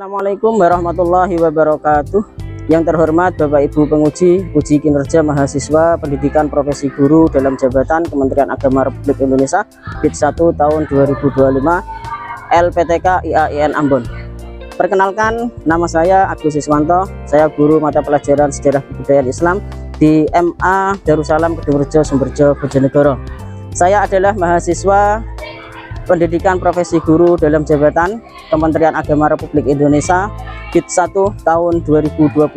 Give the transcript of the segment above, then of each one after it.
Assalamualaikum warahmatullahi wabarakatuh. Yang terhormat Bapak Ibu penguji uji kinerja mahasiswa pendidikan profesi guru dalam jabatan Kementerian Agama Republik Indonesia BID 1 tahun 2025 LPTK IAIN Ambon. Perkenalkan, nama saya Agus Iswanto. Saya guru mata pelajaran Sejarah Kebudayaan Islam di MA Darussalam Kedungrejo Sumberjo Bojonegoro. Saya adalah mahasiswa pendidikan profesi guru dalam jabatan Kementerian Agama Republik Indonesia BID 1 tahun 2025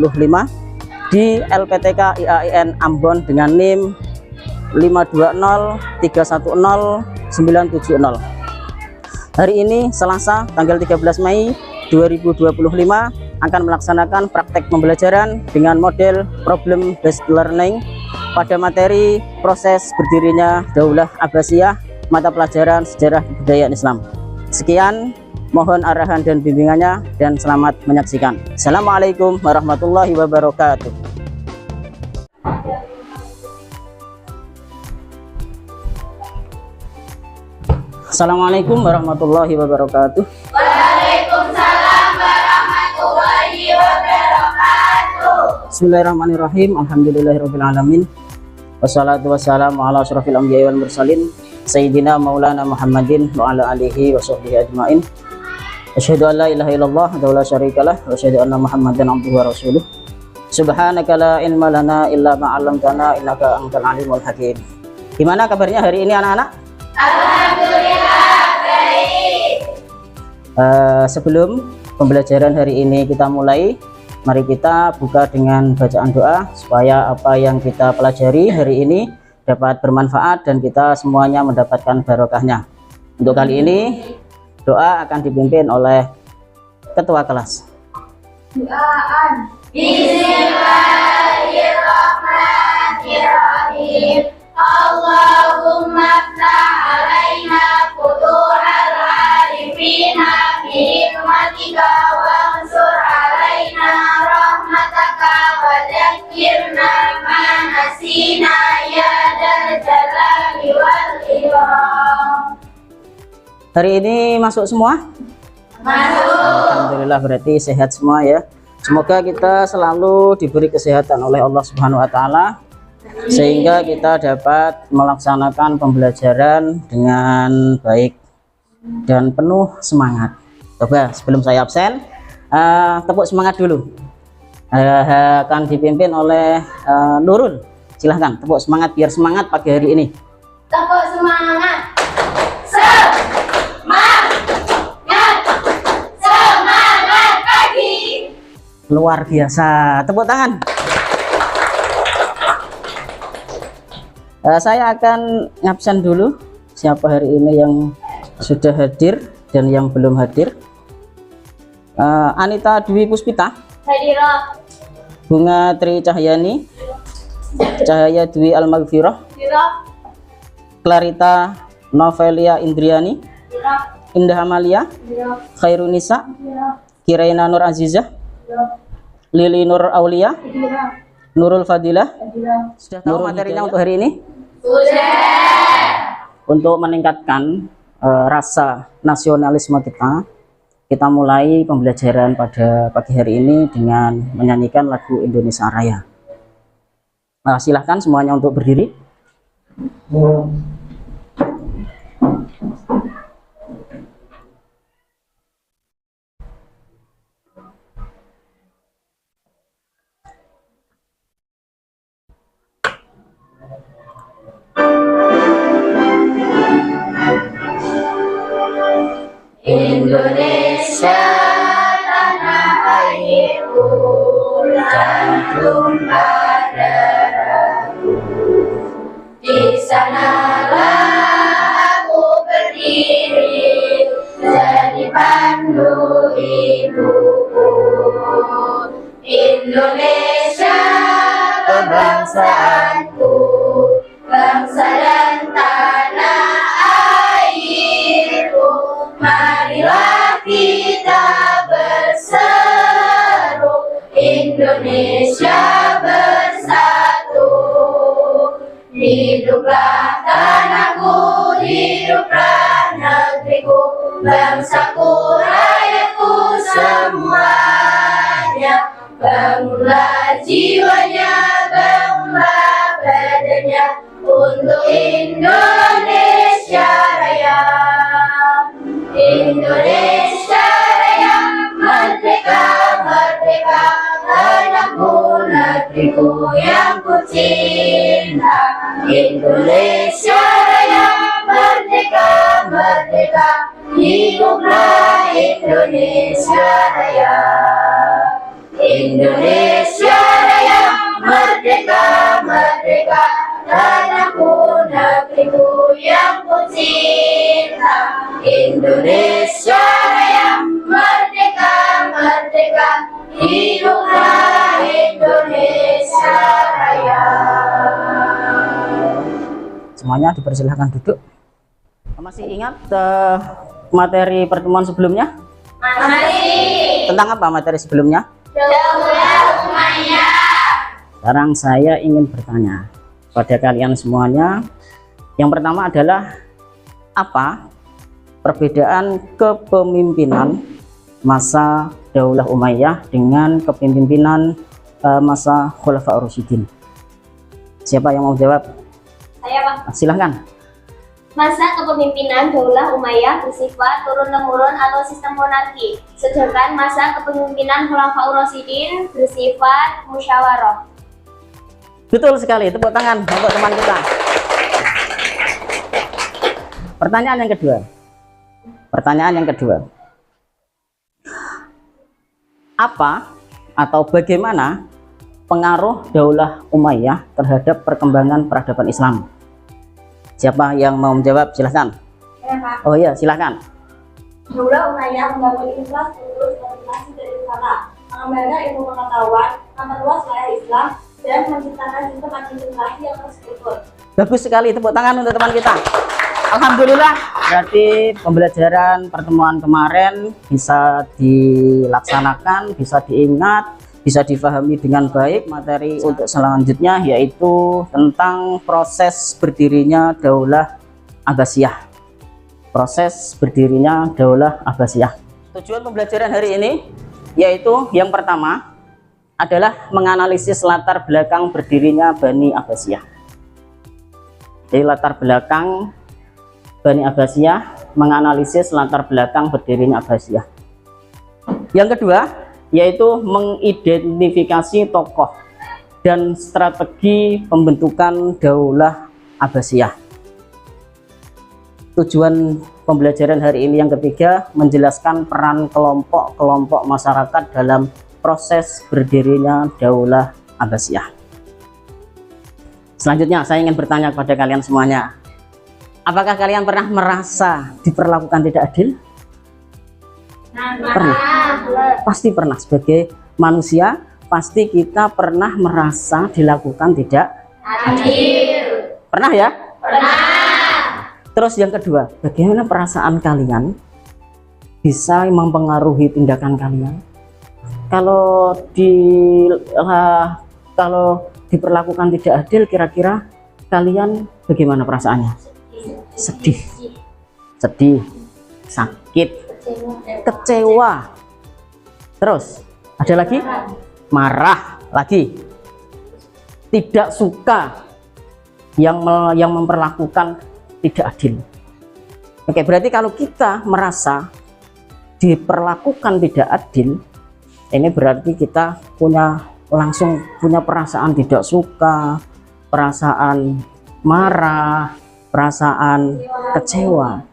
di LPTK IAIN Ambon dengan NIM 520310970. Hari ini Selasa tanggal 13 Mei 2025 akan melaksanakan praktek pembelajaran dengan model problem based learning pada materi proses berdirinya Daulah Abbasiyah mata pelajaran Sejarah Kebudayaan Islam. Sekian, mohon arahan dan bimbingannya dan selamat menyaksikan. Assalamualaikum warahmatullahi wabarakatuh. Assalamualaikum warahmatullahi wabarakatuh. Waalaikumsalam warahmatullahi wabarakatuh. Bismillahirrahmanirrahim. Alhamdulillahirabbil alamin. Wassalatu wassalamu ala asyrofil anbiya'i wal mursalin Sayyidina Maulana Muhammadin wa ala alihi wa sahbihi ajma'in. Asyhadu an la ilaha illallah wa la syarikalah wa asyhadu anna Muhammadan abduhu wa rasuluh. Subhanaka la ilma lana illa ma 'allamtana innaka antal alimul hakim. Gimana kabarnya hari ini anak-anak? Alhamdulillah baik. Sebelum pembelajaran hari ini kita mulai, mari kita buka dengan bacaan doa supaya apa yang kita pelajari hari ini dapat bermanfaat dan kita semuanya mendapatkan barokahnya. Untuk kali ini doa akan dipimpin oleh ketua kelas. Doaan. Bismillahirrahmanirrahim. Allahumma ftah alaina futuhal arifina bi hikmatika wansur alaina rahmataka wa dzakirna ma nasina ya dzal jalali wal ikram. Hari ini masuk semua? Masuk. Alhamdulillah, berarti sehat semua ya. Semoga kita selalu diberi kesehatan oleh Allah Subhanahu wa taala sehingga kita dapat melaksanakan pembelajaran dengan baik dan penuh semangat. Coba sebelum saya absen, tepuk semangat dulu. Akan dipimpin oleh Nurul. Silahkan tepuk semangat biar semangat pagi hari ini. Tepuk semangat. Semangat pagi. Luar biasa, tepuk tangan. Saya akan ngabsen dulu siapa hari ini yang sudah hadir dan yang belum hadir. Anita Dwi Puspita, Hadirah. Bunga Tri Cahyani, Cahaya Dwi Al-Maghfirah, Hadirah. Clarita Novelia Indriani, Hadirah. Indah Amalia, Hadirah. Khairunisa, Hadirah. Kiraina Nur Azizah, Hadirah. Lili Nur Aulia, Hadirah. Nurul Fadilah. Hadirah. Sudah tahu materinya untuk hari ini? Sudah. Untuk meningkatkan rasa nasionalisme kita mulai pembelajaran pada pagi hari ini dengan menyanyikan lagu Indonesia Raya. Silahkan semuanya untuk berdiri. Indonesia tanah airku, jantung darahku. Di sanalah aku berdiri, jadi pandu ibuku. Indonesia kebangsaanku, bangsa dan tanah airku. Marilah kita berseru, Indonesia bersatu. Hiduplah tanahku, hiduplah negeriku, bangsaku, rakyatku semuanya. Bangunlah jiwanya, bangunlah badannya untuk Indonesia Raya. Indonesia Raya, merdeka, merdeka, tanahku, negeriku yang ku cinta. Indonesia Raya, merdeka, merdeka, hiduplah Indonesia Raya. Indonesia Raya, merdeka, merdeka, tanahku, negeriku yang ku cinta. Indonesia Raya, merdeka, merdeka, hiduplah Indonesia Raya. Semuanya dipersilahkan duduk. Masih ingat materi pertemuan sebelumnya? Masih. Tentang apa materi sebelumnya? Daulah Umayyah. Sekarang saya ingin bertanya pada kalian semuanya. Yang pertama adalah apa perbedaan kepemimpinan masa Daulah Umayyah dengan kepemimpinan masa Khulafaur Rasyidin? Siapa yang mau jawab? Saya, Pak. Silahkan. Masa kepemimpinan Daulah Umayyah bersifat turun-temurun atau sistem monarki, sedangkan masa kepemimpinan Khulafaur Rasyidin bersifat musyawarah. Betul sekali, tepuk tangan untuk teman kita. Pertanyaan yang kedua. Apa atau bagaimana pengaruh Daulah Umayyah terhadap perkembangan peradaban Islam? Siapa yang mau menjawab? Silahkan. Ya, Pak. Oh iya, silahkan. Daulah Umayyah membangun infrastruktur komunikasi dari utara, mengembangkan ilmu pengetahuan, memperluas wilayah Islam, dan menciptakan sistem administrasi yang terstruktur. Bagus sekali, tepuk tangan untuk teman kita. Alhamdulillah, berarti pembelajaran pertemuan kemarin bisa dilaksanakan, bisa diingat, bisa difahami dengan baik. Materi untuk selanjutnya yaitu tentang proses berdirinya Daulah Abbasiyah. Proses berdirinya Daulah Abbasiyah. Tujuan pembelajaran hari ini yaitu yang pertama adalah menganalisis latar belakang berdirinya Bani Abbasiyah. Jadi latar belakang Bani Abbasiyah, menganalisis latar belakang berdirinya Abbasiyah. Yang kedua yaitu mengidentifikasi tokoh dan strategi pembentukan Daulah Abbasiyah. Tujuan pembelajaran hari ini yang ketiga menjelaskan peran kelompok-kelompok masyarakat dalam proses berdirinya Daulah Abbasiyah. Selanjutnya saya ingin bertanya kepada kalian semuanya. Apakah kalian pernah merasa diperlakukan tidak adil? Pernah. Pasti pernah. Sebagai manusia, pasti kita pernah merasa dilakukan tidak Adil. Pernah ya? Pernah. Terus yang kedua, bagaimana perasaan kalian bisa mempengaruhi tindakan kalian? Kalau diperlakukan tidak adil, kira-kira kalian bagaimana perasaannya? Sedih, sakit, kecewa. Terus ada lagi? Marah lagi. Tidak suka yang memperlakukan tidak adil. Oke, berarti kalau kita merasa diperlakukan tidak adil, ini berarti kita langsung punya perasaan tidak suka, perasaan marah, perasaan kecewa.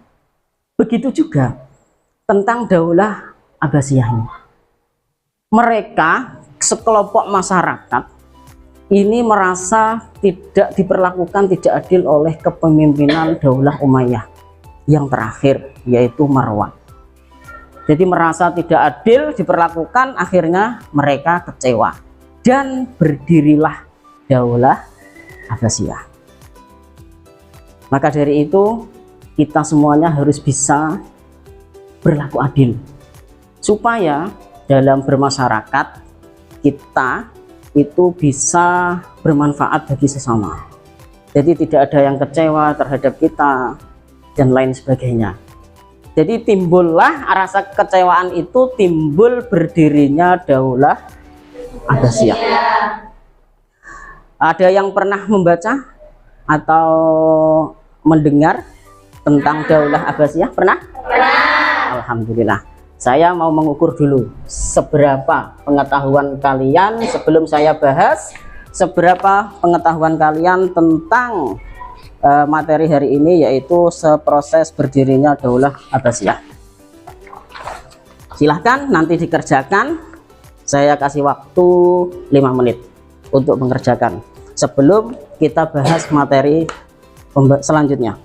Begitu juga tentang Daulah Abbasiyah ini. Mereka sekelompok masyarakat ini merasa tidak diperlakukan tidak adil oleh kepemimpinan Daulah Umayyah yang terakhir, yaitu Marwan. Jadi merasa tidak adil diperlakukan, akhirnya mereka kecewa dan berdirilah Daulah Abbasiyah. Maka dari itu kita semuanya harus bisa berlaku adil supaya dalam bermasyarakat kita itu bisa bermanfaat bagi sesama. Jadi tidak ada yang kecewa terhadap kita dan lain sebagainya. Jadi timbullah rasa kekecewaan itu timbul berdirinya Daulah Abbasiyah. Ada yang pernah membaca atau mendengar tentang Daulah Abbasiyah? Pernah? Alhamdulillah. Saya mau mengukur dulu seberapa pengetahuan kalian sebelum saya bahas, seberapa pengetahuan kalian tentang materi hari ini, yaitu seproses berdirinya Daulah Abbasiyah. Silahkan nanti dikerjakan, saya kasih waktu 5 menit untuk mengerjakan sebelum kita bahas materi selanjutnya.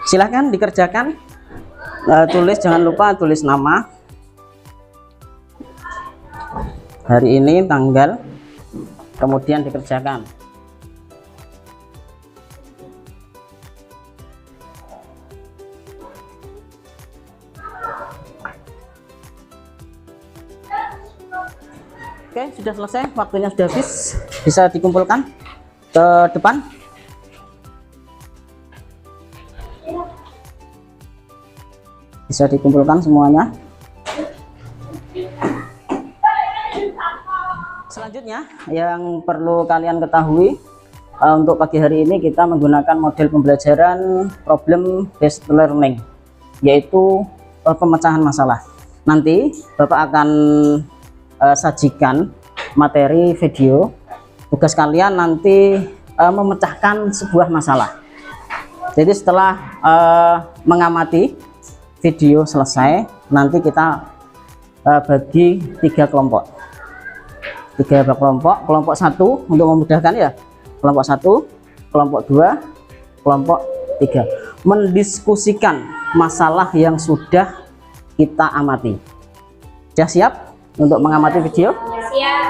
Silahkan dikerjakan, tulis, jangan lupa tulis nama, hari ini, tanggal, kemudian dikerjakan. Oke, sudah selesai, waktunya sudah habis, bisa dikumpulkan ke depan. Bisa dikumpulkan semuanya. Selanjutnya yang perlu kalian ketahui, untuk pagi hari ini kita menggunakan model pembelajaran problem based learning, yaitu pemecahan masalah. Nanti Bapak akan sajikan materi video. Tugas kalian nanti memecahkan sebuah masalah. Jadi setelah mengamati video selesai, nanti kita bagi 3 kelompok. 3 kelompok. Kelompok 1 untuk memudahkan ya. Kelompok 1, kelompok 2, kelompok 3. Mendiskusikan masalah yang sudah kita amati. Sudah siap untuk mengamati video? Siap.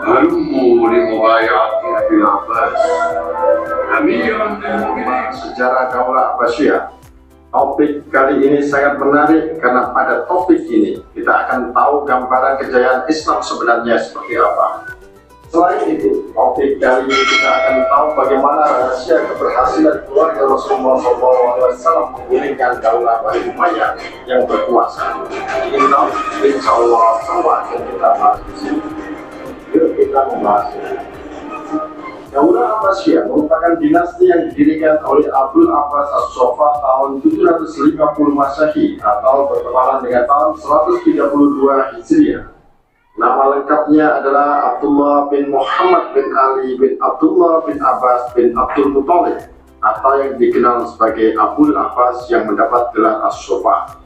هلموا لمبايعة أبي العباس أميرا للمؤمنين. Sejarah Daulah Abbasiyah. Topik kali ini sangat menarik karena pada topik ini kita akan tahu gambaran kejayaan Islam sebenarnya seperti apa. Selain itu, topik kali ini kita akan tahu bagaimana rahasia keberhasilan keluarga Rasulullah SAW menggulingkan Daulah Bani Umayyah yang berkuasa. Ingin tahu? Insya Allah sama akan kita bahas di sini. Yuk kita membahas. Daulah Abbasiyah merupakan dinasti yang didirikan oleh Abdul Abbas As-Sofa tahun 750 Masehi atau bertepatan dengan tahun 132 Hijriah. Nama lengkapnya adalah Abdullah bin Muhammad bin Ali bin Abdullah bin Abbas bin Abdul Muthalib, atau yang dikenal sebagai Abul Abbas yang mendapat gelar As-Sofa.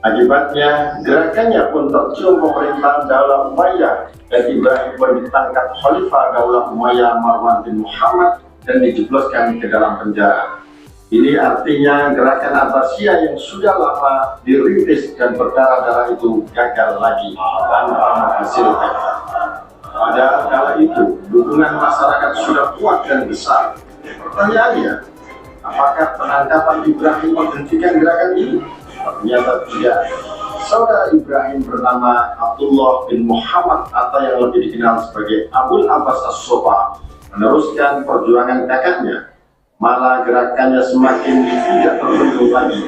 Akibatnya, gerakannya pun tercium pemerintahan Daulah Umayyah dan Ibrahim pun ditangkap Khalifah Daulah Umayyah Marwan bin Muhammad dan dijebloskan ke dalam penjara. Ini artinya gerakan Abbasiyah yang sudah lama dirintis dan berdarah-darah itu gagal lagi tanpa menghasilkan. Pada kala itu, dukungan masyarakat sudah kuat dan besar. Pertanyaannya, apakah penangkapan Ibrahim menghentikan gerakan ini? Ternyata tidak. Saudara Ibrahim bernama Abdullah bin Muhammad atau yang lebih dikenal sebagai Abul Abbas As-Sofa meneruskan perjuangan kakaknya. Malah gerakannya semakin tidak terbendung lagi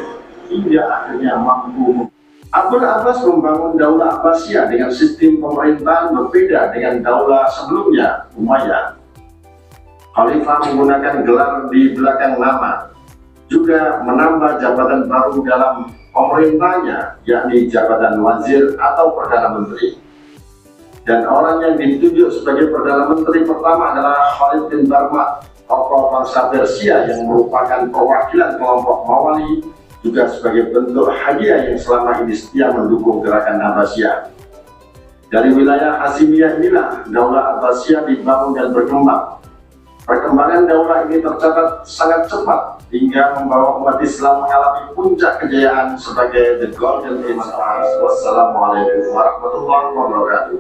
hingga akhirnya mampu. Abul Abbas membangun Daulah Abbasiyah dengan sistem pemerintahan berbeda dengan daulah sebelumnya, Umayyah. Khalifah menggunakan gelar di belakang nama, juga menambah jabatan baru dalam pemerintahnya, yakni jabatan wazir atau perdana menteri. Dan orang yang ditunjuk sebagai perdana menteri pertama adalah Khalid bin Barmah, tokoh bangsa Persia yang merupakan perwakilan kelompok Mawali, juga sebagai bentuk hadiah yang selama ini setia mendukung gerakan Abbasiyah. Dari wilayah Hasimiyah inilah Daulah Abbasiyah dibangun dan berkembang. Perkembangan daulah ini tercatat sangat cepat hingga membawa umat Islam mengalami puncak kejayaan sebagai the Golden Age. Wassalamualaikum warahmatullahi wabarakatuh.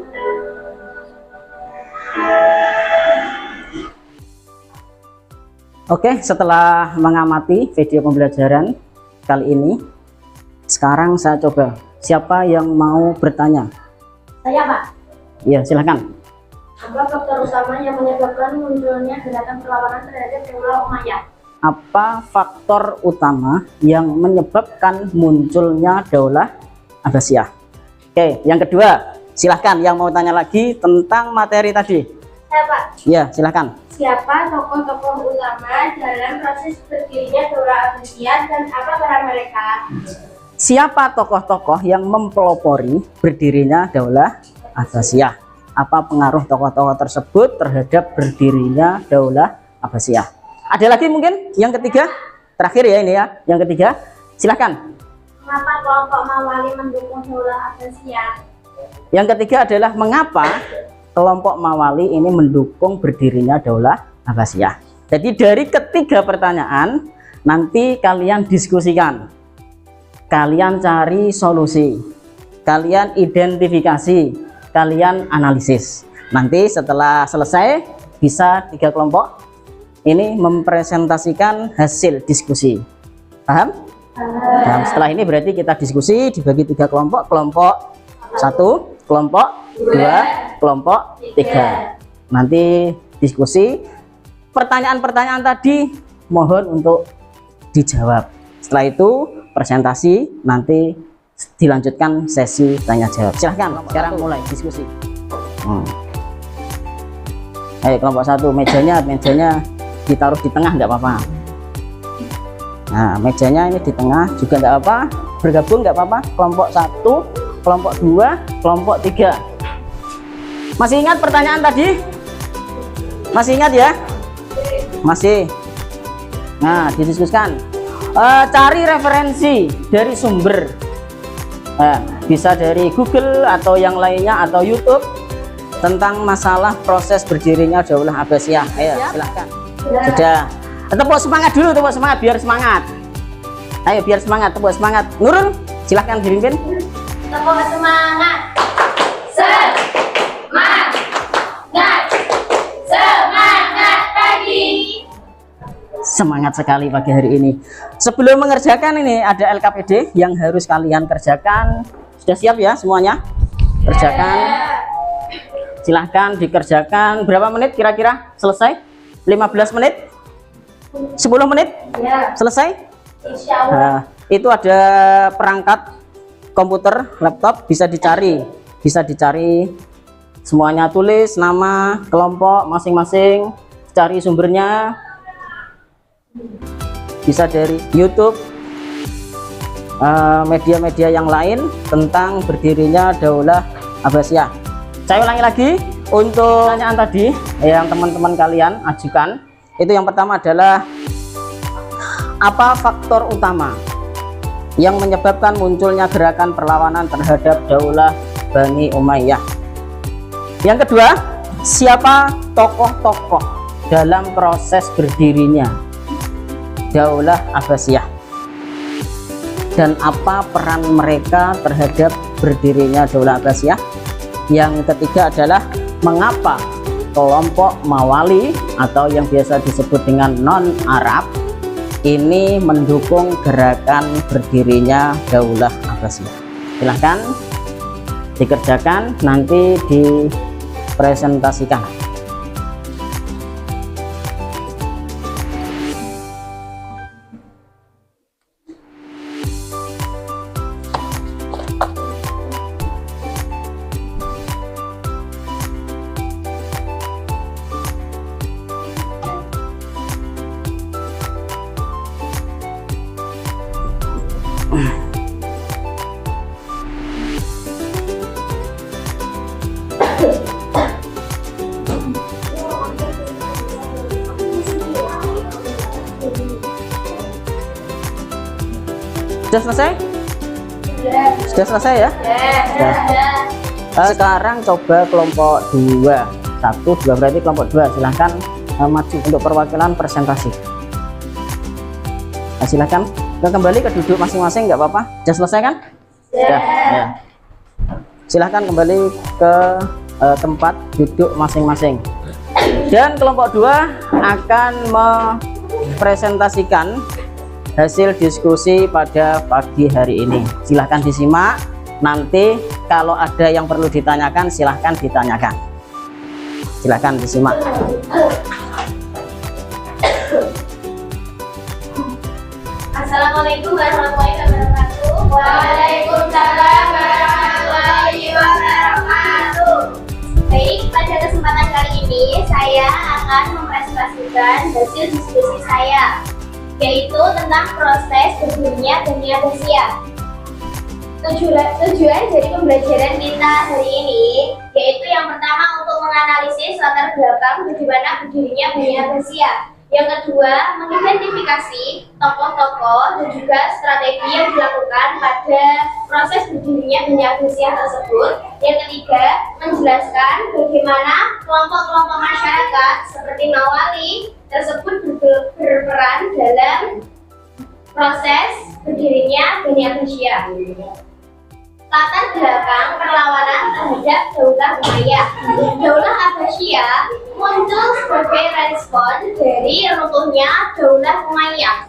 Oke, setelah mengamati video pembelajaran kali ini, sekarang saya coba siapa yang mau bertanya. Saya, Pak. Ya, silahkan. Apa faktor utama yang menyebabkan munculnya gerakan perlawanan terhadap Daulah Umayyah? Apa faktor utama yang menyebabkan munculnya Daulah Abbasiyah? Oke, yang kedua, silahkan yang mau tanya lagi tentang materi tadi. Saya, Pak. Ya, silahkan. Siapa tokoh-tokoh utama dalam proses berdirinya Daulah Abbasiyah dan apa peran mereka? Siapa tokoh-tokoh yang mempelopori berdirinya Daulah Abbasiyah? Apa pengaruh tokoh-tokoh tersebut terhadap berdirinya Daulah Abbasiyah? Ada lagi mungkin yang ketiga, terakhir ya ini ya, yang ketiga, silahkan. Mengapa kelompok Mawali mendukung Daulah Abbasiyah? Yang ketiga adalah mengapa kelompok Mawali ini mendukung berdirinya Daulah Abbasiyah. Jadi dari ketiga pertanyaan nanti kalian diskusikan, kalian cari solusi, kalian identifikasi, kalian analisis. Nanti setelah selesai bisa 3 kelompok ini mempresentasikan hasil diskusi. Paham? Nah, setelah ini berarti kita diskusi dibagi 3 kelompok. Kelompok 1, kelompok 2, kelompok 3. Nanti diskusi pertanyaan-pertanyaan tadi mohon untuk dijawab. Setelah itu presentasi, nanti dilanjutkan sesi tanya jawab. Silahkan sekarang mulai diskusi. Ayo kelompok 1, mejanya ditaruh di tengah nggak apa-apa. Nah, mejanya ini di tengah juga nggak apa-apa, bergabung nggak apa-apa. Kelompok 1, kelompok 2, kelompok 3. Masih ingat pertanyaan tadi? Masih ingat ya? Masih. Nah, didiskusikan. Cari referensi dari sumber. Nah, bisa dari Google atau yang lainnya atau YouTube tentang masalah proses berdirinya Daulah Abbasiyah. Ayo silahkan. Sudah. Tepuk semangat dulu, tepuk semangat biar semangat. Ayo biar semangat, tepuk semangat. Nurul, silahkan dipimpin. Tepuk semangat. Semangat pagi. Semangat sekali pagi hari ini. Sebelum mengerjakan ini ada LKPD yang harus kalian kerjakan. Sudah siap ya semuanya? Kerjakan. Silahkan dikerjakan. Berapa menit kira-kira selesai? 15 menit? 10 menit? Ya. Selesai? Insya Allah. Nah, itu ada perangkat komputer, laptop, bisa dicari semuanya, tulis nama kelompok masing-masing, cari sumbernya. Bisa dari YouTube, media-media yang lain tentang berdirinya Daulah Abbasiyah. Saya ulangi lagi untuk pertanyaan tadi yang teman-teman kalian ajukan. Itu yang pertama adalah apa faktor utama yang menyebabkan munculnya gerakan perlawanan terhadap Daulah Bani Umayyah? Yang kedua, siapa tokoh-tokoh dalam proses berdirinya Daulah Abbasiyah dan apa peran mereka terhadap berdirinya Daulah Abbasiyah? Yang ketiga adalah mengapa kelompok Mawali atau yang biasa disebut dengan non-Arab ini mendukung gerakan berdirinya Daulah Abbasiyah? Silahkan dikerjakan, nanti dipresentasikan. Sudah selesai? Sudah selesai ya? Sudah. Sekarang coba kelompok 2. 1, 2 berarti kelompok 2. Silahkan maju untuk perwakilan presentasi. Nah, silahkan kembali ke duduk masing-masing, nggak apa-apa. Sudah selesai kan? Sudah. Ya. Silahkan kembali ke tempat duduk masing-masing. Dan kelompok 2 akan mempresentasikan hasil diskusi pada pagi hari ini. Silahkan disimak. Nanti kalau ada yang perlu ditanyakan, silahkan ditanyakan. Silahkan disimak. Assalamualaikum warahmatullahi wabarakatuh. Waalaikumsalam warahmatullahi wabarakatuh. Baik, pada kesempatan kali ini saya akan mempresentasikan hasil diskusi saya, yaitu tentang proses berdirinya dunia Abasia. Tujuan dari pembelajaran kita hari ini yaitu yang pertama untuk menganalisis latar belakang bagaimana berdirinya dunia Abasia. Yang kedua, mengidentifikasi tokoh-tokoh dan juga strategi yang dilakukan pada proses berdirinya dunia Abasia tersebut. Yang ketiga, menjelaskan bagaimana kelompok-kelompok masyarakat seperti Mawali tersebut berperan dalam proses berdirinya dunia Abasia. Latar belakang perlawanan terhadap Daulah Umayyah. Daulah Abbasiyah muncul sebagai respon dari runtuhnya Daulah Umayyah.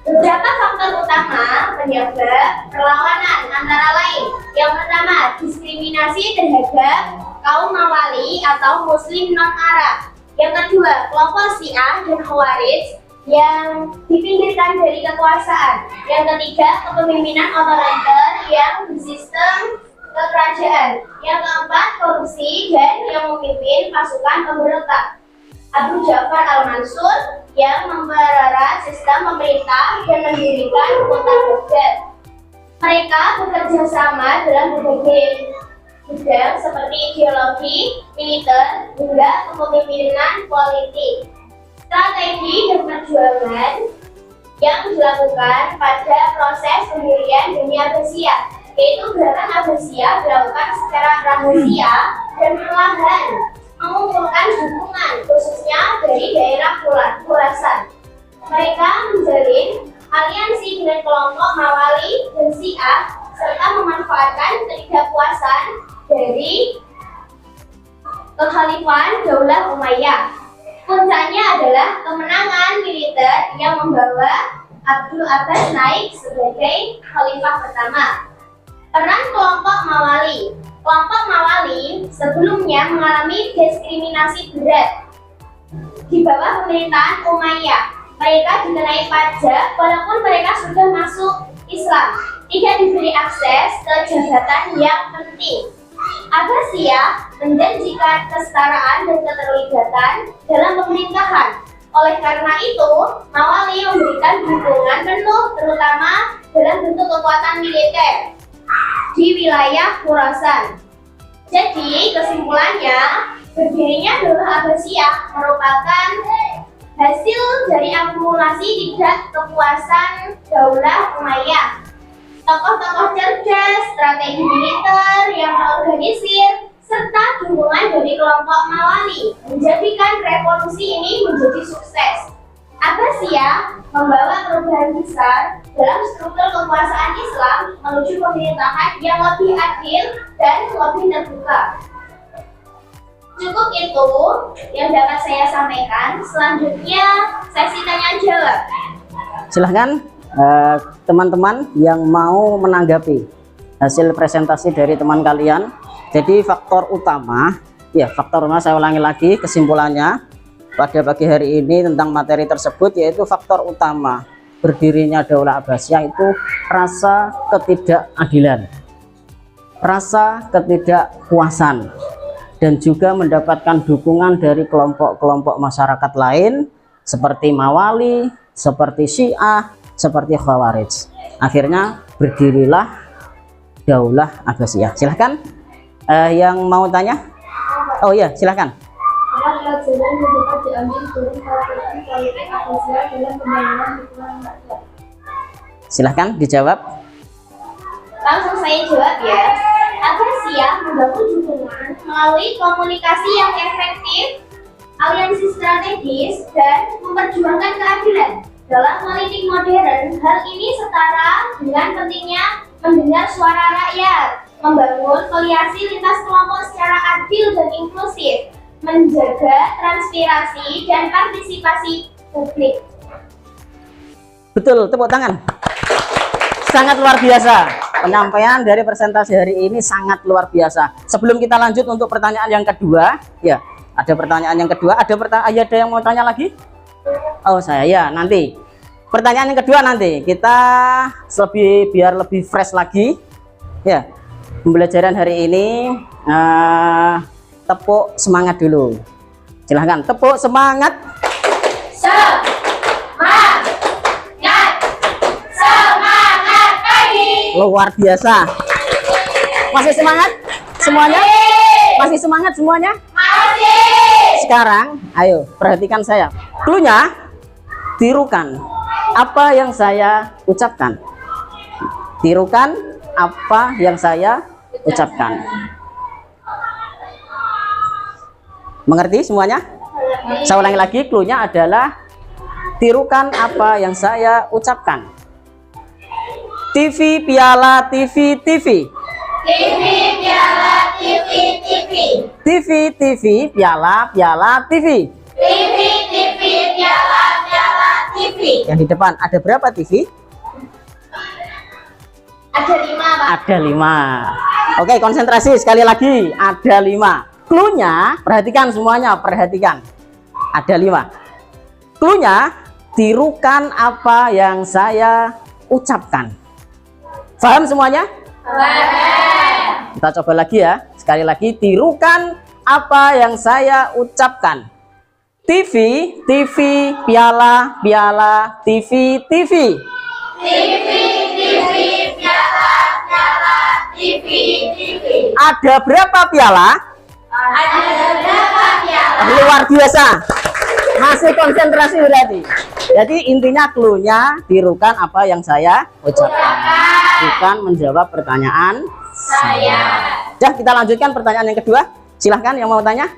Beberapa faktor utama penyebab perlawanan antara lain. Yang pertama, diskriminasi terhadap kaum Mawali atau Muslim non-Arab. Yang kedua, kelompok Syiah dan Khawarij yang dipinggirkan dari kekuasaan. Yang ketiga, kepemimpinan otoriter yang bersistem kekerajaan. Yang keempat, korupsi dan yang memimpin pasukan pemberontak. Abu Ja'far al-Mansur yang mempererat sistem pemerintah dan mendirikan kota Baghdad. Mereka bekerja sama dalam berbagai bidang seperti ideologi, militer, hingga kepemimpinan politik. Strategi dan perjuangan yang dilakukan pada proses pendirian dunia Abasia, yaitu gerakan Abasia dilakukan secara rahasia dan perlahan mengumpulkan dukungan khususnya dari daerah Khurasan. Mereka menjalin aliansi dengan kelompok Mawali dan Syiah serta memanfaatkan ketidakpuasan dari kekhalifahan Daulah Umayyah. Puncaknya adalah kemenangan militer yang membawa Abdul Abbas naik sebagai khalifah pertama. Peran kelompok Mawali. Kelompok Mawali sebelumnya mengalami diskriminasi berat di bawah pemerintahan Umayyah. Mereka dikenai pajak walaupun mereka sudah masuk Islam, tidak diberi akses ke jabatan yang penting. Abbasiyah menjanjikan kesetaraan dan keterlibatan dalam pemerintahan. Oleh karena itu, Mawali memberikan dukungan penuh terutama dalam bentuk kekuatan militer di wilayah Khurasan. Jadi, kesimpulannya, berdirinya Daulah Abbasiyah merupakan hasil dari akumulasi tidak kepuasan Daulah Umayyah. Tokoh-tokoh cerdas, strategi militer yang terorganisir, serta dukungan dari kelompok Mawali menjadikan revolusi ini menjadi sukses. Abbasiyah membawa perubahan besar dalam struktur kekuasaan Islam menuju pemerintahan yang lebih adil dan lebih terbuka. Cukup itu yang dapat saya sampaikan. Selanjutnya sesi tanya jawab. Silahkan teman-teman yang mau menanggapi hasil presentasi dari teman kalian. Jadi faktor utama, saya ulangi lagi kesimpulannya pada pagi hari ini tentang materi tersebut, yaitu faktor utama berdirinya Daulah Abbasiyah itu rasa ketidakadilan, rasa ketidakpuasan, dan juga mendapatkan dukungan dari kelompok-kelompok masyarakat lain seperti Mawali, seperti Syiah, seperti Khawarij. Akhirnya berdirilah Daulah Abbasiyah. Silahkan yang mau tanya. Oh iya, silahkan. Pelajaran yang dapat diambil dari strategi politik Abbasiyah dalam pembangunan lingkungan rakyat. Silahkan dijawab. Langsung saya jawab ya. Abbasiyah membangun dukungan melalui komunikasi yang efektif, aliansi strategis, dan memperjuangkan keadilan. Dalam politik modern, hal ini setara dengan pentingnya mendengar suara rakyat, membangun koalisi lintas kelompok secara adil dan inklusif, menjaga transparansi dan partisipasi publik. Betul, tepuk tangan. Sangat luar biasa. Penyampaian dari presentasi hari ini sangat luar biasa. Sebelum kita lanjut untuk pertanyaan yang kedua, ya, ada pertanyaan yang kedua. Ada yang mau tanya lagi? Oh, saya ya, nanti. Pertanyaan yang kedua nanti kita biar lebih fresh lagi. Ya, pembelajaran hari ini tepuk semangat dulu. Silahkan tepuk semangat. Semangat pagi. Luar biasa. Masih semangat semuanya? Masih semangat semuanya? Masih. Sekarang, ayo perhatikan saya. Cluenya, tirukan apa yang saya ucapkan. Tirukan apa yang saya ucapkan. Mengerti semuanya? Saya ulangi lagi, cluenya adalah tirukan apa yang saya ucapkan. TV, piala, TV, TV. TV, piala, TV, TV. TV, TV, piala, piala, TV. TV, TV, piala, piala, TV. Yang di depan ada berapa TV? Ada 5, Pak. Ada 5. Oke, konsentrasi sekali lagi. Ada 5. Cluenya, perhatikan semuanya, perhatikan. Ada 5. Cluenya, tirukan apa yang saya ucapkan. Paham semuanya? Kita coba lagi ya. Sekali lagi, tirukan apa yang saya ucapkan. TV, TV, piala, piala, TV, TV. TV, TV, piala, piala, TV, TV. Ada berapa piala? Ada berapa piala? Luar biasa. Masih konsentrasi berarti. Jadi intinya cluenya tirukan apa yang saya ucapkan. Bukan menjawab pertanyaan saya. Dah, kita lanjutkan pertanyaan yang kedua. Silahkan yang mau tanya.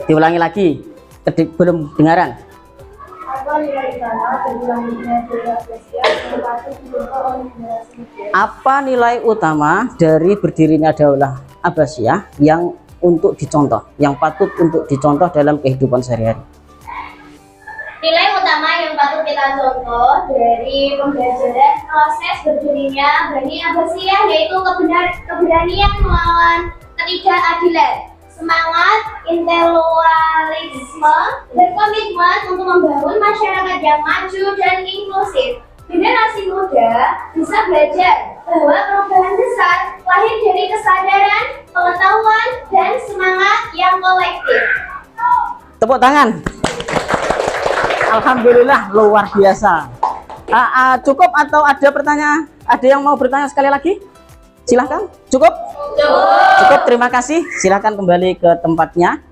Diulangi lagi. Belum dengaran. Apa nilai utama dari berdirinya Daulah Abbasiyah yang untuk dicontoh, yang patut untuk dicontoh dalam kehidupan sehari-hari? Nilai utama yang patut kita contoh dari pembelajaran proses berdirinya Bani Abbasiyah yaitu keberanian melawan ketidakadilan, semangat intelektualisme, dan komitmen untuk membangun masyarakat yang maju dan inklusif. Generasi muda bisa belajar bahwa perubahan besar lahir dari kesadaran, pengetahuan, dan semangat yang kolektif. Tepuk tangan. Alhamdulillah, luar biasa. Cukup atau ada pertanyaan? Ada yang mau bertanya sekali lagi? Silahkan. Cukup? Cukup, terima kasih. Silahkan kembali ke tempatnya.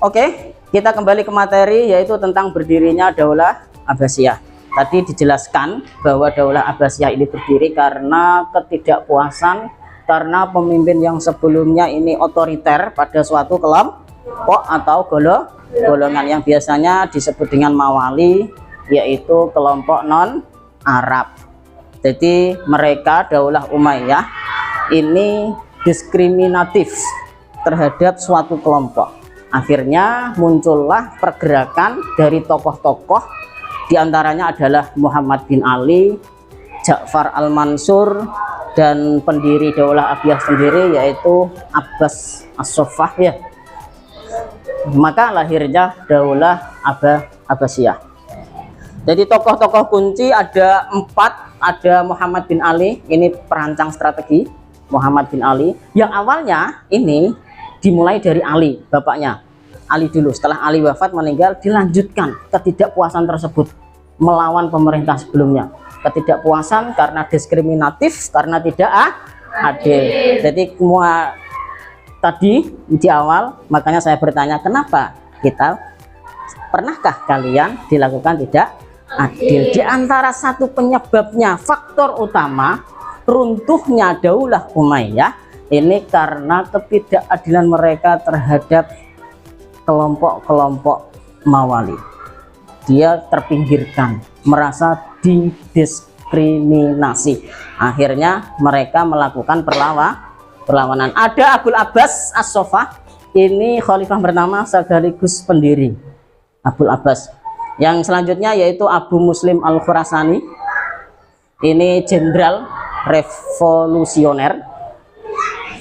Oke, kita kembali ke materi yaitu tentang berdirinya Daulah Abbasiyah. Tadi dijelaskan bahwa Daulah Abbasiyah ini berdiri karena ketidakpuasan, karena pemimpin yang sebelumnya ini otoriter pada suatu kelompok atau golongan yang biasanya disebut dengan mawali, yaitu kelompok non-Arab. Jadi mereka Daulah Umayyah ini diskriminatif terhadap suatu kelompok. Akhirnya muncullah pergerakan dari tokoh-tokoh, diantaranya adalah Muhammad bin Ali, Ja'far al-Mansur, dan pendiri Daulah Abbasiyah sendiri yaitu Abbas as-Soffah ya. Maka lahirnya Daulah Abbasiyah. Jadi tokoh-tokoh kunci ada 4. Ada Muhammad bin Ali, ini perancang strategi. Muhammad bin Ali yang awalnya ini dimulai dari Ali, bapaknya Ali dulu. Setelah Ali wafat meninggal, dilanjutkan ketidakpuasan tersebut melawan pemerintah sebelumnya. Ketidakpuasan karena diskriminatif, karena tidak adil. Jadi semua tadi di awal, makanya saya bertanya, kenapa kita, pernahkah kalian dilakukan tidak adil. Di antara satu penyebabnya, faktor utama runtuhnya Daulah Umayyah ini karena ketidakadilan mereka terhadap kelompok-kelompok Mawali. Dia terpinggirkan, merasa didiskriminasi. Akhirnya mereka melakukan perlawanan. Ada Abul Abbas As-Soffah, ini khalifah pertama sekaligus pendiri Abul Abbas. Yang selanjutnya yaitu Abu Muslim Al-Khurasani, ini jenderal revolusioner.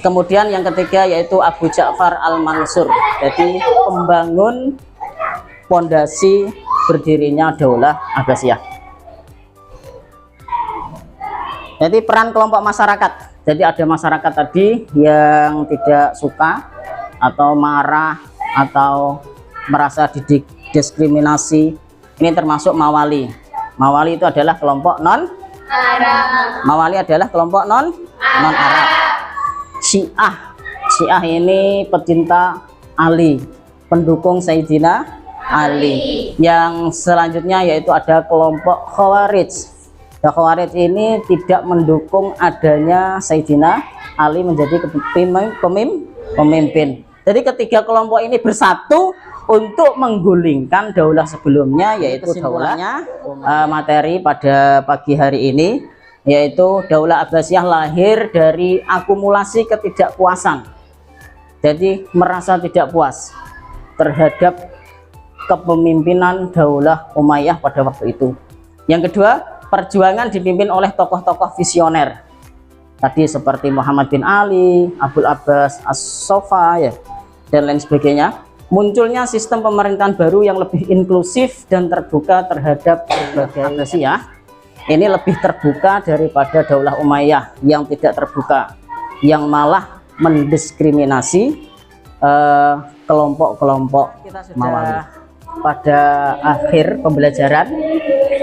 Kemudian yang ketiga yaitu Abu Ja'far Al-Mansur, jadi pembangun pondasi berdirinya Daulah Abbasiyah. Jadi peran kelompok masyarakat, jadi ada masyarakat tadi yang tidak suka atau marah atau merasa didiskriminasi, ini termasuk Mawali. Mawali itu adalah kelompok non Arab. Mawali adalah kelompok non Arab. Syiah ini pecinta Ali, pendukung Sayyidina Ali. Yang selanjutnya yaitu ada kelompok Khawarij. Khawarij ini tidak mendukung adanya Sayyidina Ali menjadi pemimpin. Jadi ketiga kelompok ini bersatu untuk menggulingkan daulah sebelumnya, yaitu daulahnya materi pada pagi hari ini, yaitu Daulah Abbasiyah lahir dari akumulasi ketidakpuasan. Jadi merasa tidak puas terhadap kepemimpinan Daulah Umayyah pada waktu itu. Yang kedua, perjuangan dipimpin oleh tokoh-tokoh visioner tadi seperti Muhammad bin Ali, Abul Abbas As-Soffah ya, dan lain sebagainya. Munculnya sistem pemerintahan baru yang lebih inklusif dan terbuka terhadap berbagai Abbasiyah. Ini lebih terbuka daripada Daulah Umayyah yang tidak terbuka, yang malah mendiskriminasi kelompok-kelompok Mawali. Pada akhir pembelajaran,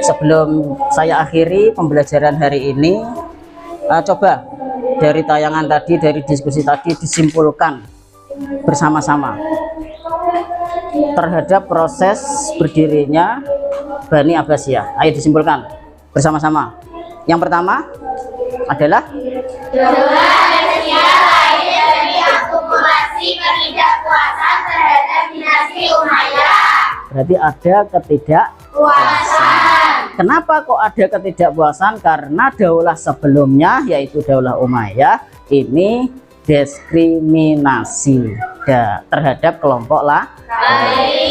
sebelum saya akhiri pembelajaran hari ini, coba dari tayangan tadi, dari diskusi tadi disimpulkan bersama-sama terhadap proses berdirinya Bani Abbasiyah. Ayo disimpulkan bersama-sama. Yang pertama adalah Daulah Abbasiyah lahir dari akumulasi ketidakpuasan terhadap dinasti Umayyah. Berarti ada ketidakpuasan. Kenapa kok ada ketidakpuasan? Karena daulah sebelumnya yaitu Daulah Umayyah ini diskriminasi terhadap kelompok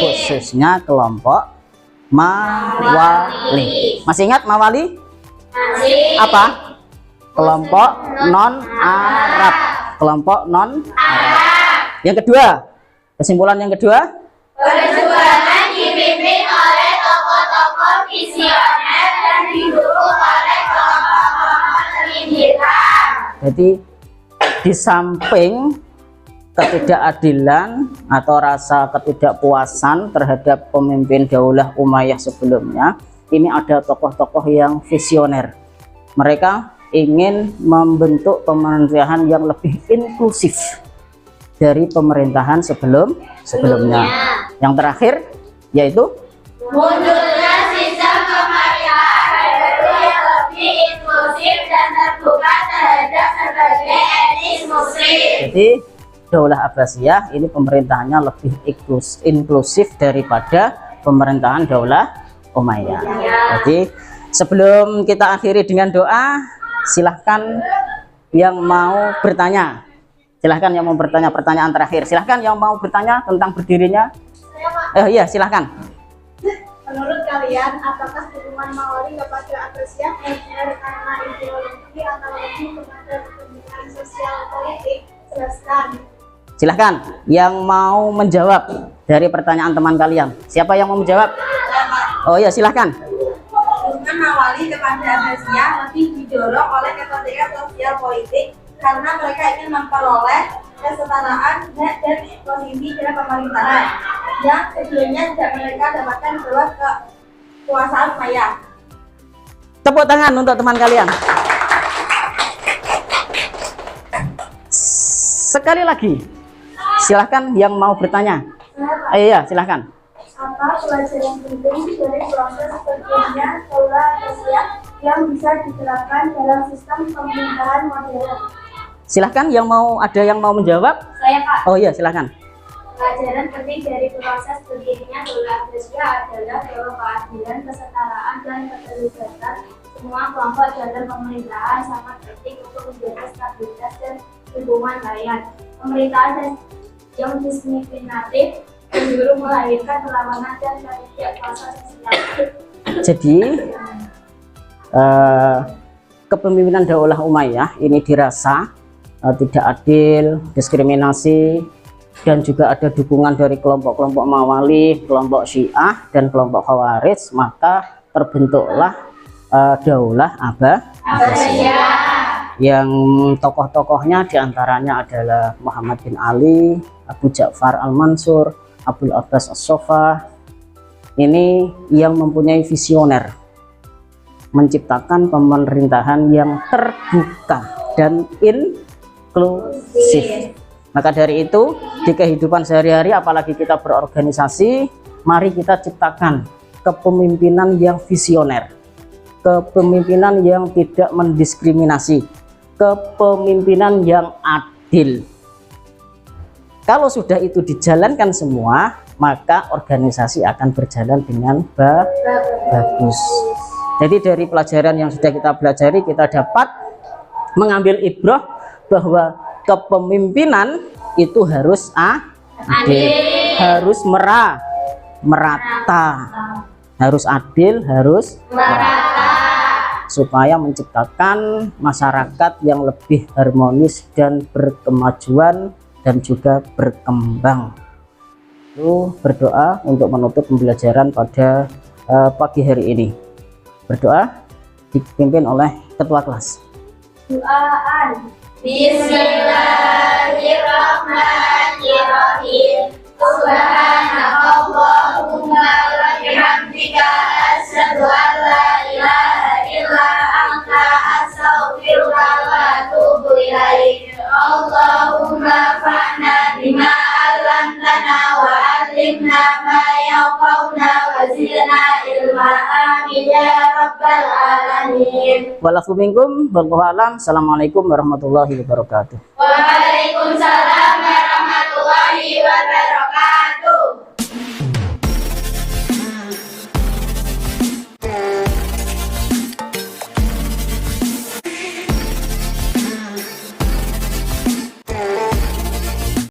khususnya kelompok Mawali. Masih ingat Mawali? Masih. Apa? Kelompok non Arab. Kelompok non Arab. Yang kedua, kesimpulan yang kedua, Perjuangan dipimpin oleh tokoh-tokoh visioner dan didukung oleh kelompok-kelompok terpinggirkan. jadi di samping ketidakadilan atau rasa ketidakpuasan terhadap pemimpin Daulah Umayyah sebelumnya, ini ada tokoh-tokoh yang visioner. Mereka ingin membentuk pemerintahan yang lebih inklusif dari pemerintahan sebelumnya. Yang terakhir yaitu Mundurnya sistem pemerintahan baru yang lebih inklusif dan terbuka terhadap berbagai etnis muslim. Jadi Daulah Abbasiyah ini pemerintahannya lebih inklusif daripada pemerintahan Daulah Umayyah. Jadi sebelum kita akhiri dengan doa, silahkan yang mau bertanya. Silahkan yang mau bertanya, pertanyaan terakhir. Silahkan yang mau bertanya tentang berdirinya. Iya, silahkan. Menurut kalian, apakah dukungan Mawali kepada Abbasiyah benar karena ideologi atau lebih kepada kepentingan sosial politik? Jelaskan. Silahkan yang mau menjawab dari pertanyaan teman kalian. Siapa yang mau menjawab? Oh iya, silahkan. Dukungan Mawali kepada Abbasiyah lebih didorong oleh kepentingan sosial politik karena mereka ingin memperoleh kesetaraan hak dan posisi dalam pemerintahan yang sebelumnya tidak mereka dapatkan di bawah kekuasaan Umayyah. Tepuk tangan untuk teman kalian. Sekali lagi, silahkan yang mau bertanya. Iya, silahkan. Maka pelajaran penting dari proses terjadinya Daulah Abbasiyah yang bisa diterapkan dalam sistem pemerintahan modern. Silahkan ada yang mau menjawab? Saya Pak. Oh iya, silahkan. Pelajaran penting dari proses berdirinya Daulah Abbasiyah adalah bahwa keadilan, kesetaraan, dan keterlibatan semua kelompok dalam pemerintahan sangat penting untuk menjaga stabilitas dan hubungan rakyat. Pemerintahan yang diskriminatif cenderung melahirkan perlawanan dan ketidakpuasan sosial. Jadi kepemimpinan Daulah Umayyah ini dirasa tidak adil, diskriminasi, dan juga ada dukungan dari kelompok-kelompok Mawali, kelompok Syiah, dan kelompok Khawarij. Maka terbentuklah Daulah Abbasiyah yang tokoh-tokohnya diantaranya adalah Muhammad bin Ali, Abu Ja'far Al-Mansur, Abul Abbas As-Sofa. Ini yang mempunyai visioner menciptakan pemerintahan yang terbuka dan inklusif. Maka dari itu di kehidupan sehari-hari, apalagi kita berorganisasi, mari kita ciptakan kepemimpinan yang visioner, kepemimpinan yang tidak mendiskriminasi, kepemimpinan yang adil. Kalau sudah itu dijalankan semua, maka organisasi akan berjalan dengan bagus. Jadi dari pelajaran yang sudah kita pelajari, kita dapat mengambil ibrah bahwa kepemimpinan itu harus adil, harus merata, harus adil, harus merata, supaya menciptakan masyarakat yang lebih harmonis dan berkemajuan dan juga berkembang. Lalu berdoa untuk menutup pembelajaran pada pagi hari ini. Berdoa dipimpin oleh ketua kelas. Doaan. Bismillahirrahmanirrahim. Subhanakallahumma wa bihamdika asyhadu an la ilaha illa anta astaghfiruka wa atubu ilaik. Allahumma fa'na bima 'allamtana wa 'allimna ma yanfa'una wa zidna ilma. Amin ya rabbal alamin. Walafu minkum, wallahu a'lam. Assalamualaikum warahmatullahi wabarakatuh. Waalaikumsalam warahmatullahi wabarakatuh.